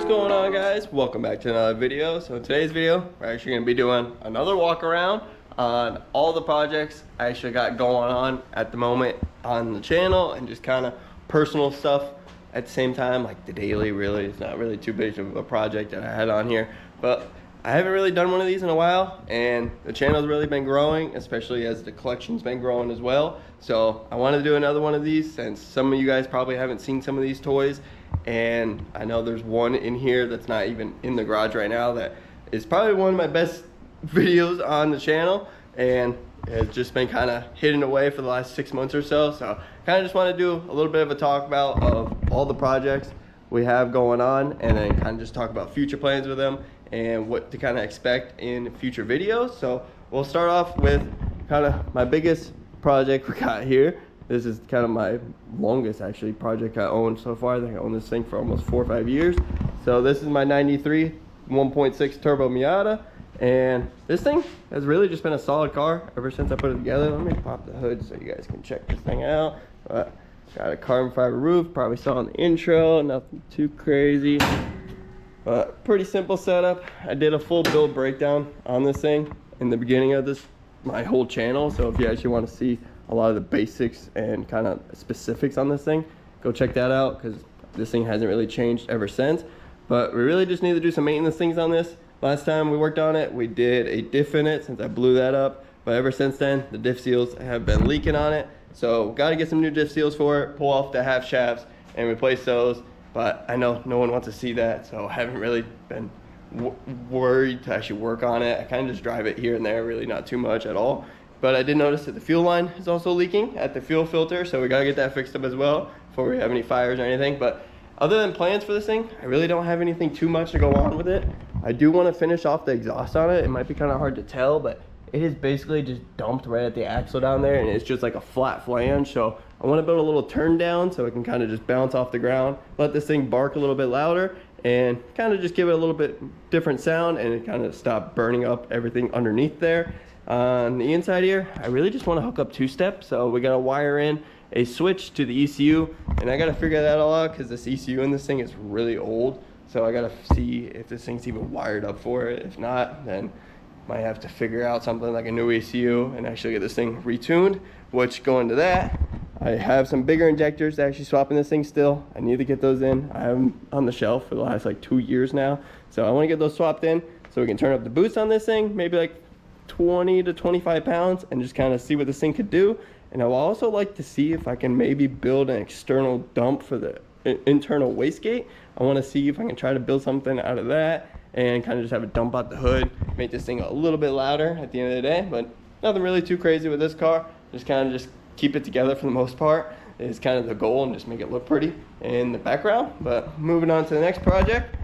What's going on, guys? Welcome back to another video. So in today's video, we're actually going to be doing another walk around on all the projects I actually got going on at the moment on the channel, and just kind of personal stuff at the same time. Like the daily, really, it's not really too big of a project that I had on here, but I haven't really done one of these in a while, and the channel's really been growing, especially as the collection's been growing as well. So I want to do another one of these, since some of you guys probably haven't seen some of these toys, and I know there's one in here that's not even in the garage right now that is probably one of my best videos on the channel, and it's just been kind of hidden away for the last 6 months or so. So kind of just want to do a little bit of a talk about of all the projects we have going on, and then kind of just talk about future plans with them and what to kind of expect in future videos. So we'll start off with kind of my biggest project we got here. This is kind of my longest actually project I owned so far. I think I owned this thing for almost 4 or 5 years. So this is my 93 1.6 turbo Miata, and this thing has really just been a solid car ever since I put it together. Let me pop the hood so you guys can check this thing out. But got a carbon fiber roof, probably saw in the intro, nothing too crazy, but pretty simple setup. I did a full build breakdown on this thing in the beginning of my whole channel. So if you actually want to see a lot of the basics and kind of specifics on this thing, go check that out, because this thing hasn't really changed ever since. But we really just need to do some maintenance things on this. Last time we worked on it, we did a diff in it since I blew that up, but ever since then the diff seals have been leaking on it. So got to get some new diff seals for it, pull off the half shafts and replace those. But I know no one wants to see that, so I haven't really been worried to actually work on it. I kind of just drive it here and there, really not too much at all. But I did notice that the fuel line is also leaking at the fuel filter, so we gotta get that fixed up as well before we have any fires or anything. But other than plans for this thing, I really don't have anything too much to go on with it. I do want to finish off the exhaust on it. It might be kind of hard to tell, but it is basically just dumped right at the axle down there, and it's just like a flat flange. So I want to build a little turn down so it can kind of just bounce off the ground, let this thing bark a little bit louder, and kind of just give it a little bit different sound, and it kind of stop burning up everything underneath there. On the inside here, I really just want to hook up two-step, so we got to wire in a switch to the ECU, and I got to figure that all out because this ECU in this thing is really old. So I got to see if this thing's even wired up for it. If not, then might have to figure out something like a new ECU and actually get this thing retuned. Which, going to that, I have some bigger injectors to actually swap in this thing still. I need to get those in. I have them on the shelf for the last like 2 years now, so I want to get those swapped in so we can turn up the boost on this thing, maybe like 20 to 25 pounds, and just kind of see what this thing could do. And I will also like to see if I can maybe build an external dump for the internal wastegate. I want to see if I can try to build something out of that and kind of just have a dump out the hood, make this thing a little bit louder at the end of the day. But nothing really too crazy with this car. Just kind of just keep it together for the most part is kind of the goal, and just make it look pretty in the background. But moving on to the next project,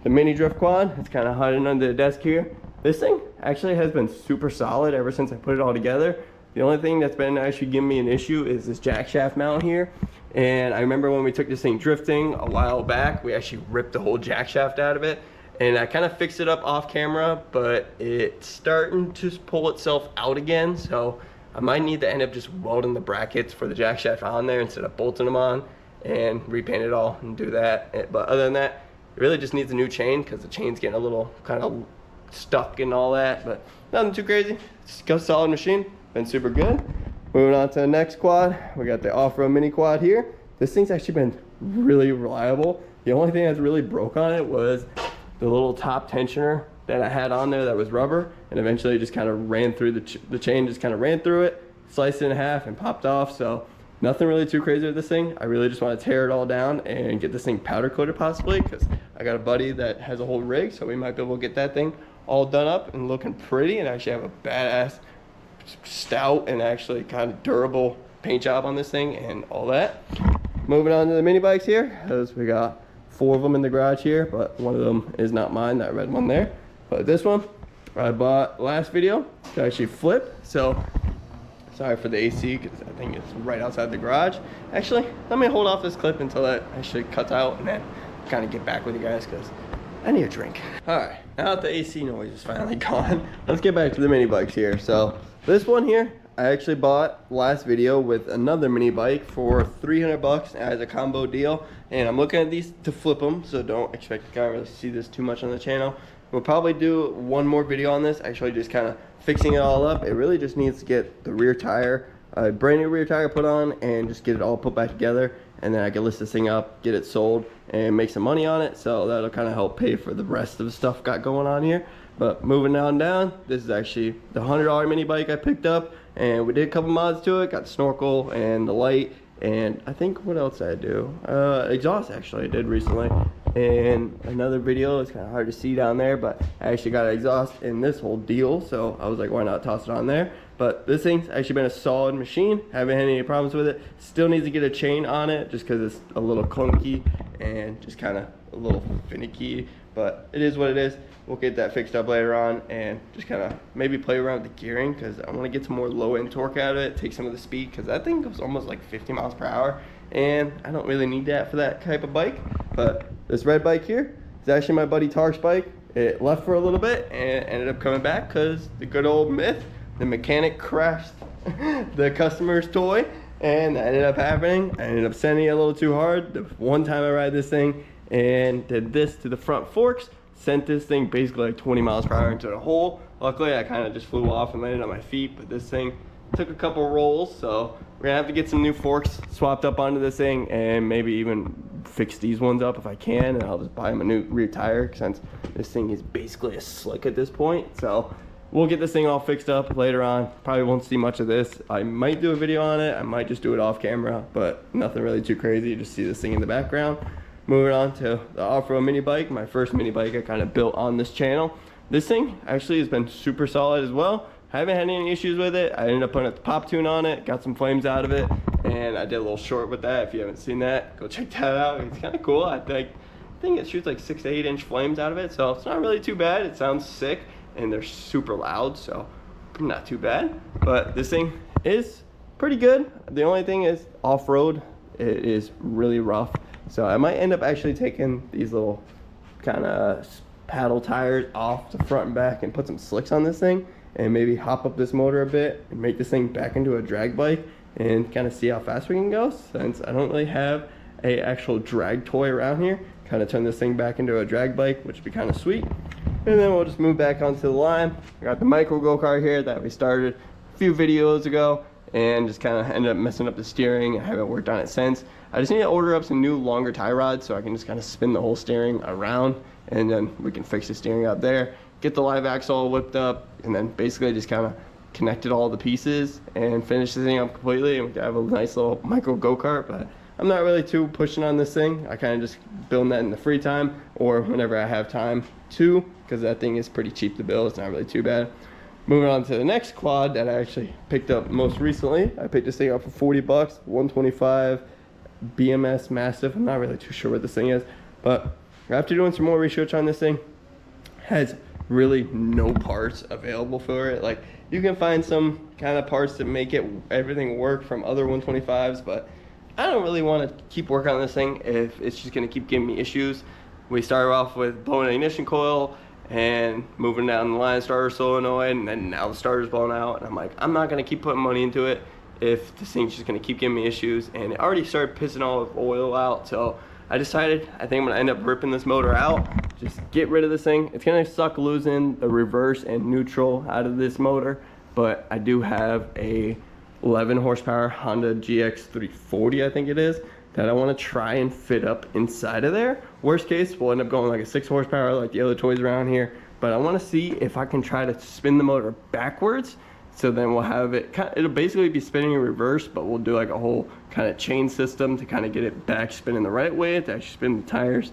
the mini drift quad. It's kind of hiding under the desk here. This thing actually has been super solid ever since I put it all together. The only thing that's been actually giving me an issue is this jack shaft mount here. And I remember when we took this thing drifting a while back, we actually ripped the whole jack shaft out of it. And I kind of fixed it up off camera, but it's starting to pull itself out again. So I might need to end up just welding the brackets for the jack shaft on there instead of bolting them on, and repaint it all and do that. But other than that, it really just needs a new chain because the chain's getting a little kind of stuck and all that. But nothing too crazy. It's a solid machine. Been super good. Moving on to the next quad, we got the off-road mini quad here. This thing's actually been really reliable. The only thing that's really broke on it was the little top tensioner that I had on there that was rubber, and eventually just kind of ran through the chain, just kind of ran through it, sliced it in half and popped off. So nothing really too crazy with this thing. I really just want to tear it all down and get this thing powder coated possibly, because I got a buddy that has a whole rig, so we might be able to get that thing all done up and looking pretty, and actually have a badass stout and actually kind of durable paint job on this thing and all that. Moving on to the mini bikes here, as we got 4 of them in the garage here, but one of them is not mine, that red one there. But this one I bought last video to actually flip. So sorry for the AC, because I think it's right outside the garage. Actually, let me hold off this clip until that actually cuts out, and then kind of get back with you guys because I need a drink. All right, now that the AC noise is finally gone, let's get back to the mini bikes here. So this one here, I actually bought last video with another mini bike for 300 bucks as a combo deal, and I'm looking at these to flip them, so don't expect to kind of really see this too much on the channel. We'll probably do one more video on this, actually just kind of fixing it all up. It really just needs to get the rear tire, a brand new rear tire put on, and just get it all put back together, and then I can list this thing up, get it sold, and make some money on it. So that'll kind of help pay for the rest of the stuff got going on here. But moving on down, this is actually the $100 mini bike I picked up, and we did a couple mods to it. Got the snorkel and the light, and I think what else did I do? Exhaust actually I did recently, and another video. It's kind of hard to see down there, but I actually got an exhaust in this whole deal, so I was like, why not toss it on there? But this thing's actually been a solid machine. Haven't had any problems with it. Still needs to get a chain on it just because it's a little clunky and just kind of a little finicky, but it is what it is. We'll get that fixed up later on and just kind of maybe play around with the gearing, because I want to get some more low end torque out of it, take some of the speed, because that thing goes almost like 50 miles per hour, and I don't really need that for that type of bike. But this red bike here is actually my buddy Tark's bike. It left for a little bit and ended up coming back because the good old myth, the mechanic crashed the customer's toy, and that ended up happening. I ended up sending it a little too hard. The one time I ride this thing and did this to the front forks, sent this thing basically like 20 miles per hour into the hole. Luckily I kind of just flew off and landed on my feet, but this thing took a couple rolls, so we're gonna have to get some new forks swapped up onto this thing, and maybe even fix these ones up if I can, and I'll just buy him a new rear tire since this thing is basically a slick at this point. So we'll get this thing all fixed up later on. Probably won't see much of this. I might do a video on it, I might just do it off camera, but nothing really too crazy. Just see this thing in the background. Moving on to the off-road mini bike, my first mini bike I kind of built on this channel. This thing actually has been super solid as well. I haven't had any issues with it. I ended up putting a pop tune on it, got some flames out of it, and I did a little short with that. If you haven't seen that, go check that out. It's kind of cool. I think it shoots like 6 to 8 inch flames out of it, so it's not really too bad. It sounds sick, and they're super loud, so not too bad. But this thing is pretty good. The only thing is off-road, it is really rough. So I might end up actually taking these little kind of paddle tires off the front and back and put some slicks on this thing, and maybe hop up this motor a bit and make this thing back into a drag bike and kind of see how fast we can go, since I don't really have a actual drag toy around here. Kind of turn this thing back into a drag bike, which would be kind of sweet. And then we'll just move back onto the line. I got the micro go-kart here that we started a few videos ago, and just kind of ended up messing up the steering. I haven't worked on it since. I just need to order up some new longer tie rods so I can just kind of spin the whole steering around, and then we can fix the steering out there, get the live axle whipped up, and then basically just kind of connected all the pieces and finish the thing up completely, and we can have a nice little micro go-kart. But I'm not really too pushing on this thing. I kind of just building that in the free time or whenever I have time to, because that thing is pretty cheap to build. It's not really too bad. Moving on to the next quad that I actually picked up most recently. I picked this thing up for 40 bucks, 125 BMS Mastiff. I'm not really too sure what this thing is, but after doing some more research on this thing, has really no parts available for it. Like, you can find some kind of parts that make it everything work from other 125s, but I don't really want to keep working on this thing if it's just going to keep giving me issues. We started off with blowing an ignition coil, and moving down the line, starter solenoid, and then now the starter's blown out, and I'm like, I'm not going to keep putting money into it if this thing's just going to keep giving me issues. And it already started pissing all the oil out, so I decided I think I'm going to end up ripping this motor out, just get rid of this thing. It's going to suck losing the reverse and neutral out of this motor, but I do have a 11 horsepower Honda GX 340, I think it is, that I want to try and fit up inside of there. Worst case, we'll end up going like a 6 horsepower like the other toys around here, but I want to see if I can try to spin the motor backwards. So then we'll have it, it'll basically be spinning in reverse, but we'll do like a whole kind of chain system to kind of get it back spinning the right way, to actually spin the tires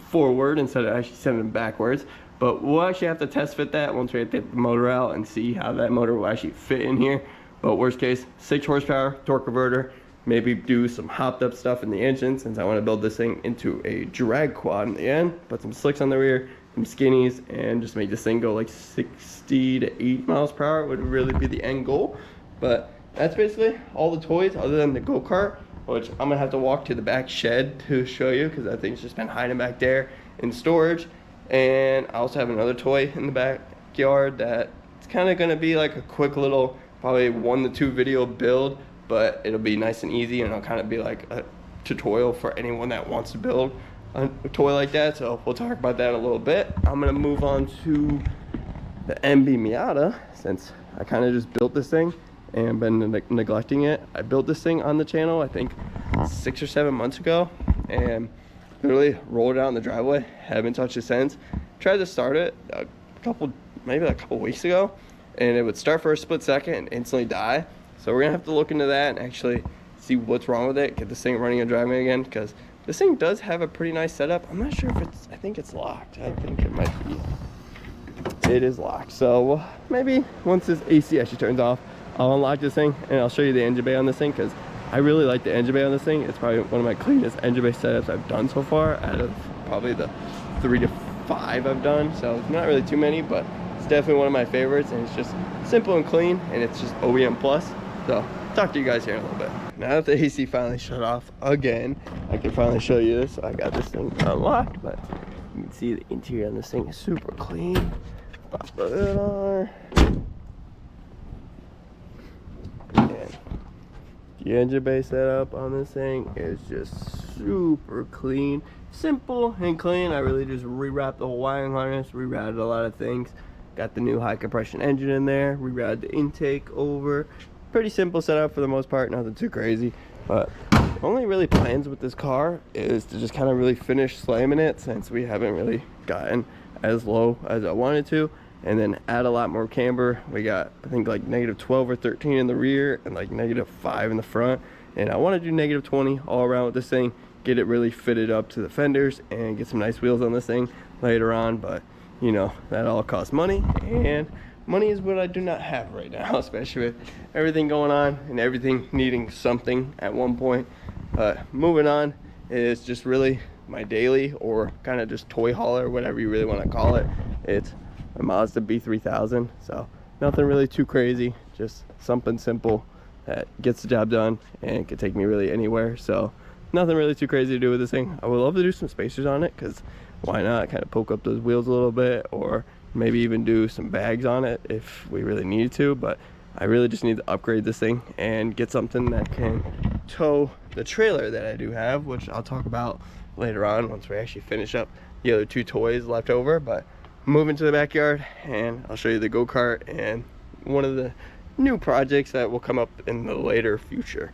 forward instead of actually sending them backwards. But we'll actually have to test fit that once we get the motor out and see how that motor will actually fit in here. But worst case, 6 horsepower torque converter, maybe do some hopped up stuff in the engine, since I want to build this thing into a drag quad in the end. Put some slicks on the rear, some skinnies, and just make this thing go like 60 to 8 miles per hour would really be the end goal. But that's basically all the toys other than the go-kart, which I'm gonna have to walk to the back shed to show you, because that thing's just been hiding back there in storage. And I also have another toy in the backyard that it's kind of gonna be like a quick little probably 1 to 2 video build, but it'll be nice and easy, and it'll kind of be like a tutorial for anyone that wants to build a toy like that. So we'll talk about that in a little bit. I'm gonna move on to the MB Miata, since I kind of just built this thing and been neglecting it. I built this thing on the channel, I think 6 or 7 months ago, and literally rolled it out in the driveway. Haven't touched it since. Tried to start it maybe a couple weeks ago, and it would start for a split second and instantly die. So we're gonna have to look into that and actually see what's wrong with it, get this thing running and driving again, because this thing does have a pretty nice setup. I'm not sure if I think it's locked. I think it might be. It is locked. So maybe once this AC actually turns off, I'll unlock this thing and I'll show you the engine bay on this thing, because I really like the engine bay on this thing. It's probably one of my cleanest engine bay setups I've done so far, out of probably the 3 to 5 I've done. So it's not really too many, but it's definitely one of my favorites, and it's just simple and clean, and it's just OEM plus. So talk to you guys here in a little bit. Now that the AC finally shut off again, I can finally show you this. So I got this thing unlocked, but you can see the interior on this thing is super clean. Pop the hood on. And the engine bay setup on this thing is just super clean, simple and clean. I really just rewrapped the whole wiring harness, rerouted a lot of things. Got the new high compression engine in there, rerouted the intake over. Pretty simple setup for the most part, nothing too crazy. But the only really plans with this car is to just kind of really finish slamming it, since we haven't really gotten as low as I wanted to, and then add a lot more camber. We got, I think, like -12 or 13 in the rear and like -5 in the front, and I want to do -20 all around with this thing, get it really fitted up to the fenders and get some nice wheels on this thing later on. But you know, that all costs money, and money is what I do not have right now, especially with everything going on and everything needing something at one point. But moving on is just really my daily, or kind of just toy hauler, whatever you really want to call it. It's a Mazda B3000, so nothing really too crazy, just something simple that gets the job done and can take me really anywhere. So nothing really too crazy to do with this thing. I would love to do some spacers on it, because why not kind of poke up those wheels a little bit, or maybe even do some bags on it if we really need to. But I really just need to upgrade this thing and get something that can tow the trailer that I do have, which I'll talk about later on once we actually finish up the other 2 toys left over. But moving to the backyard, and I'll show you the go-kart and one of the new projects that will come up in the later future.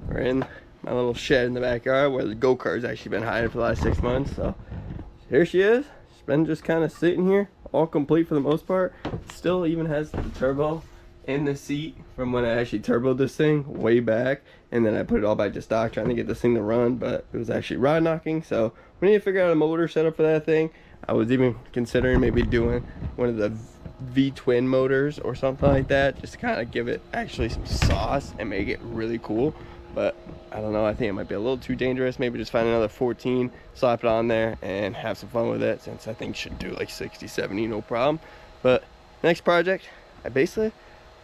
We're in my little shed in the backyard where the go-kart's actually been hiding for the last 6 months. So here she is. She's been just kind of sitting here, all complete for the most part. Still even has the turbo in the seat from when I actually turboed this thing way back, and then I put it all back to stock trying to get this thing to run, but it was actually rod knocking. So we need to figure out a motor setup for that thing. I was even considering maybe doing one of the V-twin motors or something like that, just to kind of give it actually some sauce and make it really cool. But I don't know, I think it might be a little too dangerous. Maybe just find another 14, slap it on there and have some fun with it, since I think it should do like 60, 70, no problem. But next project, I basically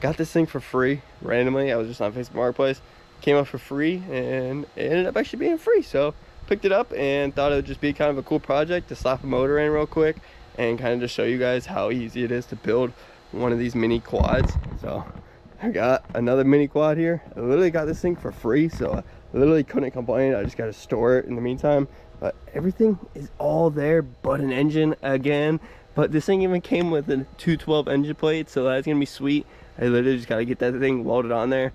got this thing for free randomly. I was just on Facebook Marketplace, came up for free, and it ended up actually being free. So picked it up and thought it would just be kind of a cool project to slap a motor in real quick and kind of just show you guys how easy it is to build one of these mini quads. So I got another mini quad here. I literally got this thing for free, so I literally couldn't complain. I just got to store it in the meantime. But everything is all there but an engine again. But this thing even came with a 212 engine plate, so that's gonna be sweet. I literally just got to get that thing welded on there,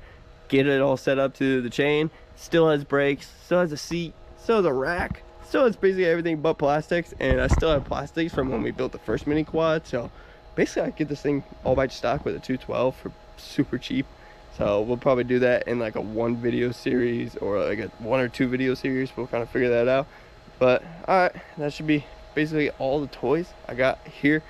get it all set up to the chain. Still has brakes, still has a seat, still has a rack, still has basically everything but plastics, and I still have plastics from when we built the first mini quad. So basically I get this thing all by stock with a 212 for super cheap. So we'll probably do that in like a 1 video series, or like a 1 or 2 video series. We'll kind of figure that out. But all right, that should be basically all the toys I got here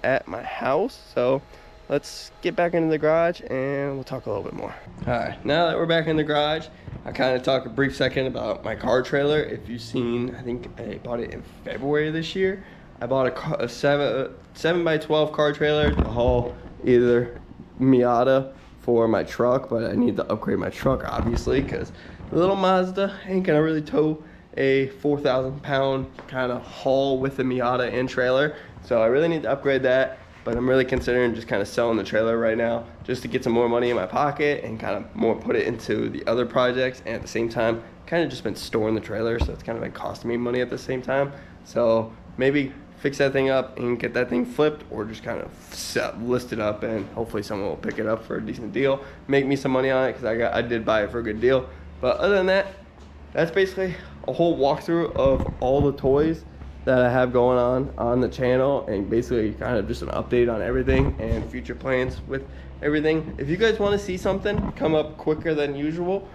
at my house. So let's get back into the garage and we'll talk a little bit more. All right, now that we're back in the garage, I kind of talk a brief second about my car trailer. If you've seen, I think I bought it in February this year. I bought a 7x12 car trailer to haul either Miata for my truck, but I need to upgrade my truck obviously, because the little Mazda ain't gonna really tow a 4,000 pound kind of haul with the Miata and trailer. So I really need to upgrade that. but I'm really considering just kind of selling the trailer right now just to get some more money in my pocket and kind of more put it into the other projects, and at the same time kind of just been storing the trailer, so it's kind of been costing me money at the same time. So maybe fix that thing up and get that thing flipped, or just kind of list it up and hopefully someone will pick it up for a decent deal, make me some money on it, because I did buy it for a good deal. But other than that, that's basically a whole walkthrough of all the toys that I have going on the channel, and basically kind of just an update on everything and future plans with everything. If you guys want to see something come up quicker than usual,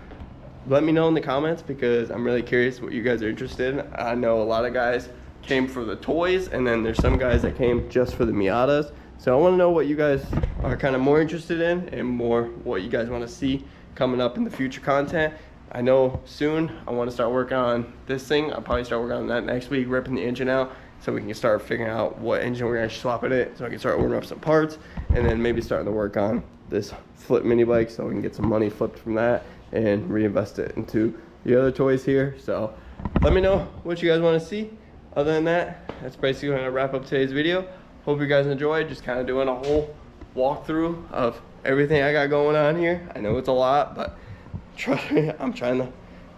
let me know in the comments, because I'm really curious what you guys are interested in. I know a lot of guys came for the toys, and then there's some guys that came just for the Miatas. So I want to know what you guys are kind of more interested in, and more what you guys want to see coming up in the future content. I know soon I want to start working on this thing. I'll probably start working on that next week, ripping the engine out, so we can start figuring out what engine we're going to swap in it, so I can start ordering up some parts, and then maybe starting to work on this flip mini bike so we can get some money flipped from that and reinvest it into the other toys here. So let me know what you guys want to see. Other than that, that's basically going to wrap up today's video. Hope you guys enjoyed, just kind of doing a whole walkthrough of everything I got going on here. I know it's a lot, but I'm trying to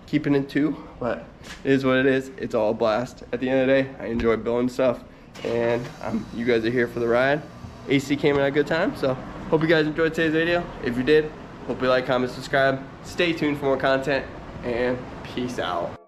keep it in two, but it is what it is. It's all a blast. At the end of the day, I enjoy building stuff, and you guys are here for the ride. AC came in at a good time, so hope you guys enjoyed today's video. If you did, hope you like, comment, subscribe. Stay tuned for more content, and peace out.